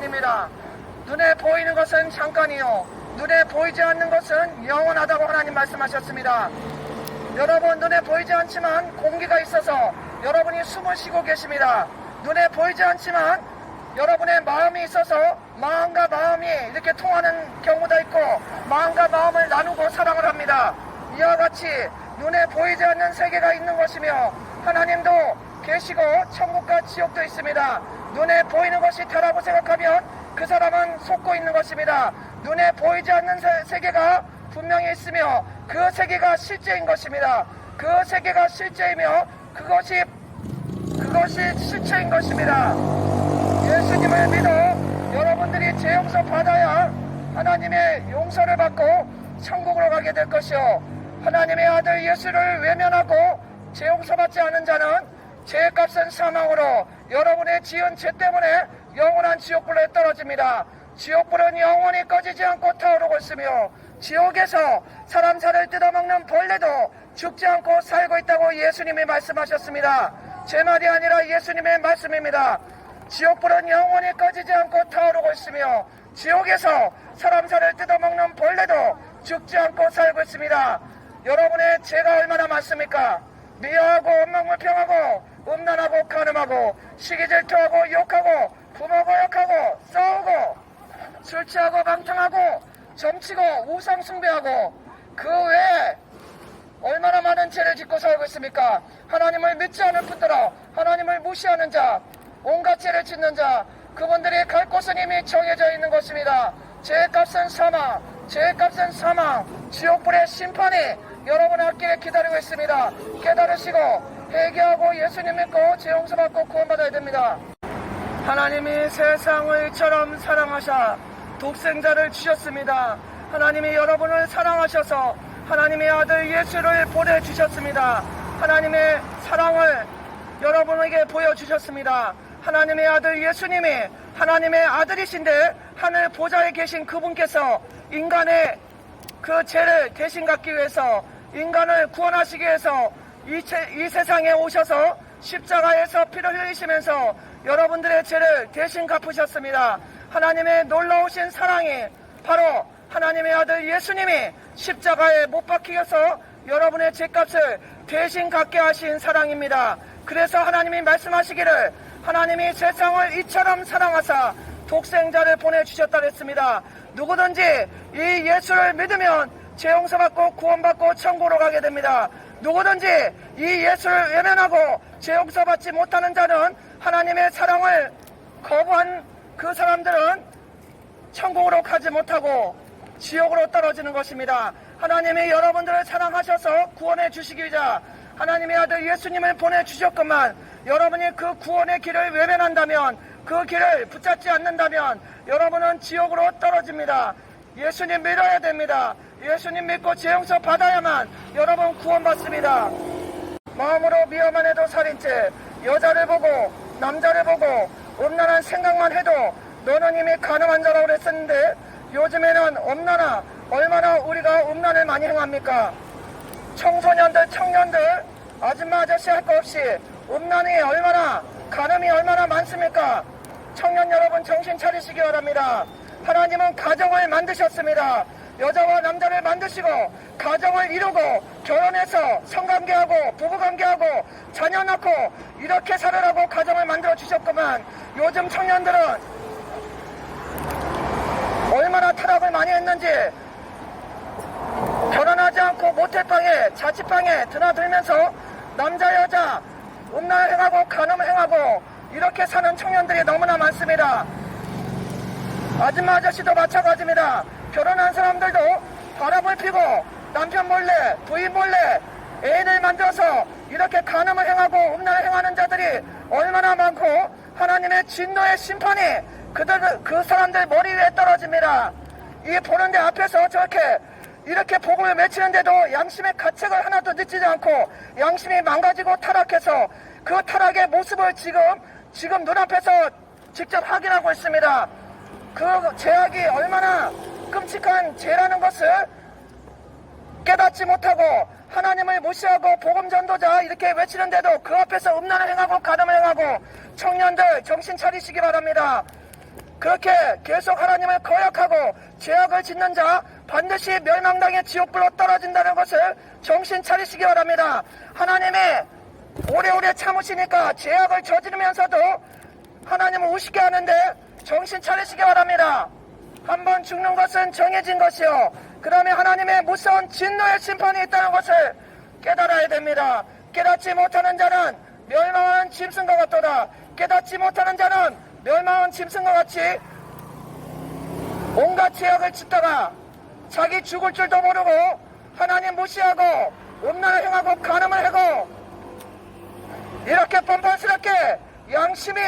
잠깐입니다. 눈에 보이는 것은 잠깐이요 눈에 보이지 않는 것은 영원하다고 하나님 말씀하셨습니다. 여러분, 눈에 보이지 않지만 공기가 있어서 여러분이 숨을 쉬고 계십니다. 눈에 보이지 않지만 여러분의 마음이 있어서 마음과 마음이 이렇게 통하는 경우도 있고 마음과 마음을 나누고 사랑을 합니다. 이와 같이 눈에 보이지 않는 세계가 있는 것이며 하나님도 계시고 천국과 지옥도 있습니다. 눈에 보이는 것이 다라고 생각하면 그 사람은 속고 있는 것입니다. 눈에 보이지 않는 세계가 분명히 있으며 그 세계가 실제인 것입니다. 그 세계가 실제이며 그것이 실체인 것입니다. 예수님을 믿어 여러분들이 죄 용서 받아야 하나님의 용서를 받고 천국으로 가게 될 것이요 하나님의 아들 예수를 외면하고 죄 용서받지 않은 자는 죄값은 사망으로 여러분의 지은 죄 때문에 영원한 지옥불에 떨어집니다. 지옥불은 영원히 꺼지지 않고 타오르고 있으며 지옥에서 사람 살을 뜯어먹는 벌레도 죽지 않고 살고 있다고 예수님이 말씀하셨습니다. 제 말이 아니라 예수님의 말씀입니다. 지옥불은 영원히 꺼지지 않고 타오르고 있으며 지옥에서 사람 살을 뜯어먹는 벌레도 죽지 않고 살고 있습니다. 여러분의 죄가 얼마나 많습니까? 미워하고 원망불평하고 음란하고 간음하고 시기질투하고 욕하고 부모 거역하고 싸우고 술 취하고 방탕하고 점치고 우상 숭배하고 그 외에 얼마나 많은 죄를 짓고 살고 있습니까? 하나님을 믿지 않을 뿐더러 하나님을 무시하는 자, 온갖 죄를 짓는 자, 그분들이 갈 곳은 이미 정해져 있는 것입니다. 죄값은 사망, 죄값은 사망, 지옥불의 심판이 여러분 앞길에 기다리고 있습니다. 깨달으시고 회개하고 예수님 믿고 죄 용서받고 구원받아야 됩니다. 하나님이 세상을 이처럼 사랑하사 독생자를 주셨습니다. 하나님이 여러분을 사랑하셔서 하나님의 아들 예수를 보내주셨습니다. 하나님의 사랑을 여러분에게 보여주셨습니다. 하나님의 아들 예수님이 하나님의 아들이신데 하늘 보좌에 계신 그분께서 인간의 그 죄를 대신 갚기 위해서 인간을 구원하시기 위해서 이 세상에 오셔서 십자가에서 피를 흘리시면서 여러분들의 죄를 대신 갚으셨습니다. 하나님의 놀라우신 사랑이 바로 하나님의 아들 예수님이 십자가에 못 박히셔서 여러분의 죄값을 대신 갚게 하신 사랑입니다. 그래서 하나님이 말씀하시기를 하나님이 세상을 이처럼 사랑하사 독생자를 보내주셨다 그랬습니다. 누구든지 이 예수를 믿으면 죄 용서받고 구원받고 천국으로 가게 됩니다. 누구든지 이 예수를 외면하고 죄 용서받지 못하는 자는 하나님의 사랑을 거부한 그 사람들은 천국으로 가지 못하고 지옥으로 떨어지는 것입니다. 하나님이 여러분들을 사랑하셔서 구원해 주시기 위해 하나님의 아들 예수님을 보내주셨건만 여러분이 그 구원의 길을 외면한다면 그 길을 붙잡지 않는다면 여러분은 지옥으로 떨어집니다. 예수님 믿어야 됩니다. 예수님 믿고 죄 용서 받아야만 여러분 구원받습니다. 마음으로 미워만 해도 살인죄, 여자를 보고 남자를 보고 음란한 생각만 해도 너는 이미 간음한 자라고 그랬었는데 요즘에는 엄나나 얼마나 우리가 음란을 많이 행합니까? 청소년들, 청년들, 아줌마 아저씨 할 거 없이 음란이 얼마나, 간음이 얼마나 많습니까? 청년 여러분 정신 차리시기 바랍니다. 하나님은 가정을 만드셨습니다. 여자와 남자를 만드시고 가정을 이루고 결혼해서 성관계하고 부부관계하고 자녀 낳고 이렇게 살으라고 가정을 만들어 주셨구만. 요즘 청년들은 얼마나 타락을 많이 했는지 결혼하지 않고 모텔방에 자취방에 드나들면서 남자 여자 음란을 행하고 간음을 행하고 이렇게 사는 청년들이 너무나 많습니다. 아줌마 아저씨도 마찬가지입니다. 결혼한 사람들도 바람을 피고 남편 몰래 부인 몰래 애인을 만들어서 이렇게 간음을 행하고 음란을 행하는 자들이 얼마나 많고 하나님의 진노의 심판이 그 사람들 머리 위에 떨어집니다. 이 보는데 앞에서 저렇게 이렇게 복음을 외치는데도 양심의 가책을 하나도 느끼지 않고 양심이 망가지고 타락해서 그 타락의 모습을 지금 눈앞에서 직접 확인하고 있습니다. 그 죄악이 얼마나 끔찍한 죄라는 것을 깨닫지 못하고 하나님을 무시하고 복음 전도자 이렇게 외치는데도 그 앞에서 음란을 행하고 간음을 행하고 청년들 정신 차리시기 바랍니다. 그렇게 계속 하나님을 거역하고 죄악을 짓는 자 반드시 멸망당의 지옥불로 떨어진다는 것을 정신 차리시기 바랍니다. 하나님이 오래오래 참으시니까 죄악을 저지르면서도 하나님을 우습게 하는데 정신 차리시기 바랍니다. 한번 죽는 것은 정해진 것이요, 그 다음에 하나님의 무서운 진노의 심판이 있다는 것을 깨달아야 됩니다. 깨닫지 못하는 자는 멸망하는 짐승과 같도다. 깨닫지 못하는 자는 멸망한 짐승과 같이 온갖 죄악을 짓다가 자기 죽을 줄도 모르고 하나님 무시하고 음란을 행하고 간음을 하고 이렇게 뻔뻔스럽게 양심이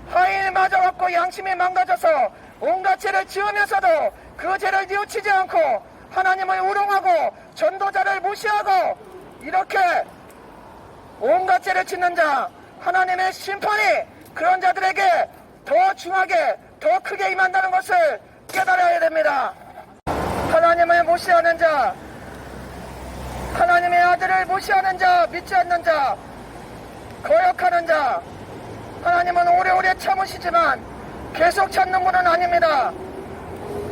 하인을 맞아갖고 양심이 망가져서 온갖 죄를 지으면서도 그 죄를 뉘우치지 않고 하나님을 우롱하고 전도자를 무시하고 이렇게 온갖 죄를 짓는 자, 하나님의 심판이 그런 자들에게 더 중하게 더 크게 임한다는 것을 깨달아야 됩니다. 하나님을 무시하는 자, 하나님의 아들을 무시하는 자, 믿지 않는 자, 거역하는 자, 하나님은 오래오래 참으시지만 계속 찾는 분은 아닙니다.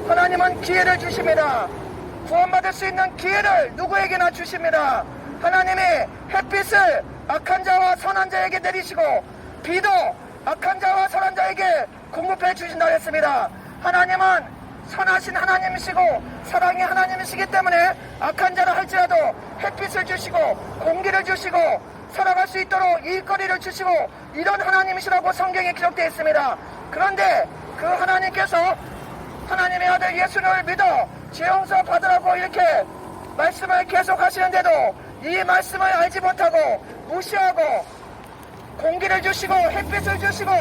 하나님은 기회를 주십니다. 구원받을 수 있는 기회를 누구에게나 주십니다. 하나님이 햇빛을 악한 자와 선한 자에게 내리시고 비도 악한 자와 선한 자에게 공급해 주신다 했습니다. 하나님은 선하신 하나님이시고 사랑의 하나님이시기 때문에 악한 자라 할지라도 햇빛을 주시고 공기를 주시고 살아갈 수 있도록 일거리를 주시고 이런 하나님이시라고 성경에 기록되어 있습니다. 그런데 그 하나님께서 하나님의 아들 예수를 믿어 죄 용서 받으라고 이렇게 말씀을 계속 하시는데도 이 말씀을 알지 못하고 무시하고 공기를 주시고 햇빛을 주시고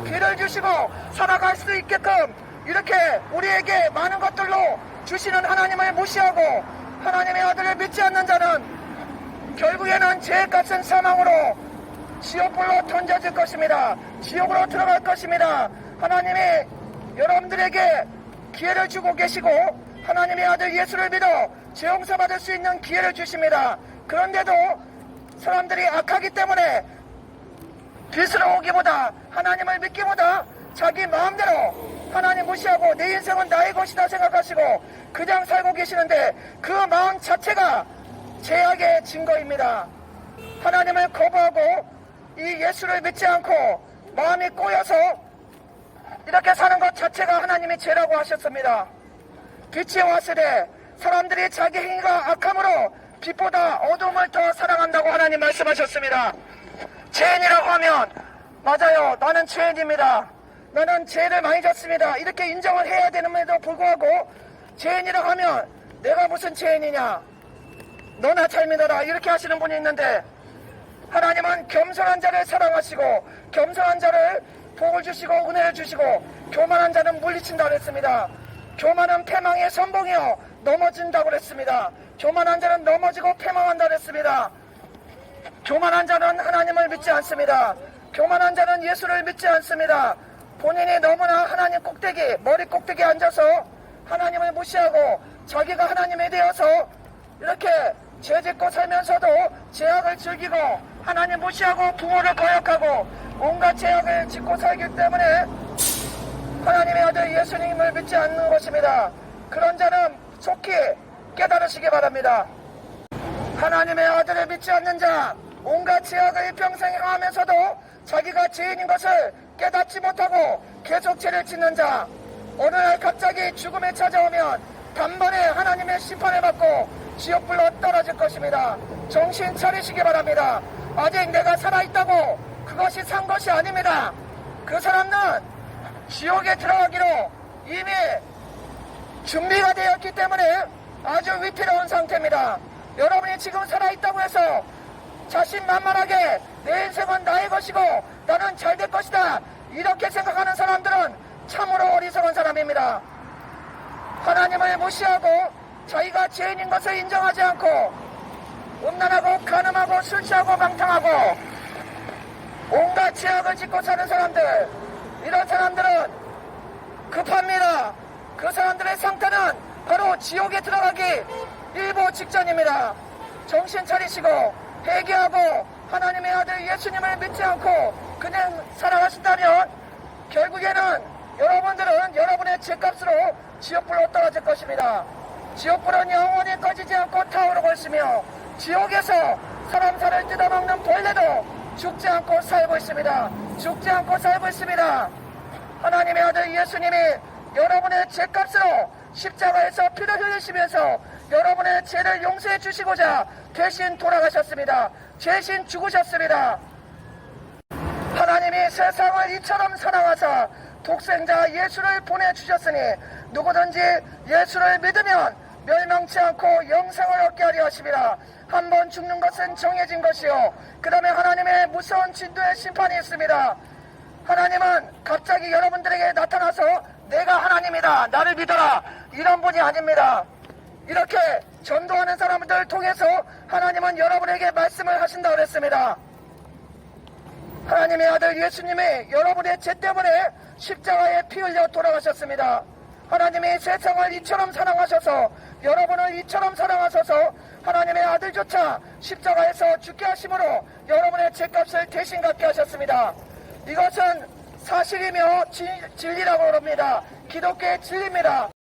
비를 주시고 살아갈 수 있게끔 이렇게 우리에게 많은 것들로 주시는 하나님을 무시하고 하나님의 아들을 믿지 않는 자는 결국에는 죄값은 사망으로 지옥불로 던져질 것입니다. 지옥으로 들어갈 것입니다. 하나님이 여러분들에게 기회를 주고 계시고 하나님의 아들 예수를 믿어 죄 용서 받을 수 있는 기회를 주십니다. 그런데도 사람들이 악하기 때문에 빛으로 오기보다 하나님을 믿기보다 자기 마음대로 하나님 무시하고 내 인생은 나의 것이다 생각하시고 그냥 살고 계시는데 그 마음 자체가 죄악의 증거입니다. 하나님을 거부하고 이 예수를 믿지 않고 마음이 꼬여서 이렇게 사는 것 자체가 하나님이 죄라고 하셨습니다. 빛이 왔으되 사람들이 자기 행위가 악함으로 빛보다 어둠을 더 사랑한다고 하나님 말씀하셨습니다. 죄인이라고 하면 맞아요, 나는 죄인입니다. 나는 죄를 많이 졌습니다. 이렇게 인정을 해야 되는데도 불구하고 죄인이라고 하면 내가 무슨 죄인이냐, 너나 잘 믿어라 이렇게 하시는 분이 있는데 하나님은 겸손한 자를 사랑하시고 겸손한 자를 복을 주시고 은혜를 주시고 교만한 자는 물리친다고 그랬습니다. 교만은 패망의 선봉이요 넘어진다고 그랬습니다. 교만한 자는 넘어지고 패망한다고 그랬습니다. 교만한 자는 하나님을 믿지 않습니다. 교만한 자는 예수를 믿지 않습니다. 본인이 너무나 하나님 꼭대기 머리 꼭대기에 앉아서 하나님을 무시하고 자기가 하나님이 되어서 이렇게 죄짓고 살면서도 죄악을 즐기고 하나님 무시하고 부모를 거역하고 온갖 죄악을 짓고 살기 때문에 하나님의 아들 예수님을 믿지 않는 것입니다. 그런 자는 속히 깨달으시기 바랍니다. 하나님의 아들을 믿지 않는 자, 온갖 죄악을 일평생 행하면서도 자기가 죄인인 것을 깨닫지 못하고 계속 죄를 짓는 자, 어느 날 갑자기 죽음이 찾아오면 단번에 하나님의 심판을 받고 지옥불로 떨어질 것입니다. 정신 차리시기 바랍니다. 아직 내가 살아있다고 그것이 산 것이 아닙니다. 그 사람은 지옥에 들어가기로 이미 준비가 되었기 때문에 아주 위태로운 상태입니다. 여러분이 지금 살아있다고 해서 자신만만하게 내 인생은 나의 것이고 나는 잘 될 것이다 이렇게 생각하는 사람들은 참으로 어리석은 사람입니다. 하나님을 무시하고 자기가 죄인인 것을 인정하지 않고 음란하고 간음하고 술 취하고 방탕하고 온갖 죄악을 짓고 사는 사람들, 이런 사람들은 급합니다. 그 사람들의 상태는 바로 지옥에 들어가기 일보 직전입니다. 정신 차리시고 회개하고 하나님의 아들 예수님을 믿지 않고 그냥 살아가신다면 결국에는 여러분들은 여러분의 죄값으로 지옥불로 떨어질 것입니다. 지옥불은 영원히 꺼지지 않고 타오르고 있으며 지옥에서 사람 살을 뜯어먹는 벌레도 죽지 않고 살고 있습니다. 죽지 않고 살고 있습니다. 하나님의 아들 예수님이 여러분의 죄값으로 십자가에서 피를 흘리시면서 여러분의 죄를 용서해 주시고자 대신 돌아가셨습니다. 대신 죽으셨습니다. 하나님이 세상을 이처럼 사랑하사 독생자 예수를 보내주셨으니 누구든지 예수를 믿으면 멸망치 않고 영생을 얻게 하려 하심이라. 한 번 죽는 것은 정해진 것이요 그 다음에 하나님의 무서운 진도의 심판이 있습니다. 하나님은 갑자기 여러분들에게 나타나서 내가 하나님이다 나를 믿어라 이런 분이 아닙니다. 이렇게 전도하는 사람들 통해서 하나님은 여러분에게 말씀을 하신다고 그랬습니다. 하나님의 아들 예수님이 여러분의 죄 때문에 십자가에 피 흘려 돌아가셨습니다. 하나님이 세상을 이처럼 사랑하셔서 여러분을 이처럼 사랑하셔서 하나님의 아들조차 십자가에서 죽게 하심으로 여러분의 죄값을 대신 갚게 하셨습니다. 이것은 사실이며 진리라고 합니다. 기독교의 진리입니다.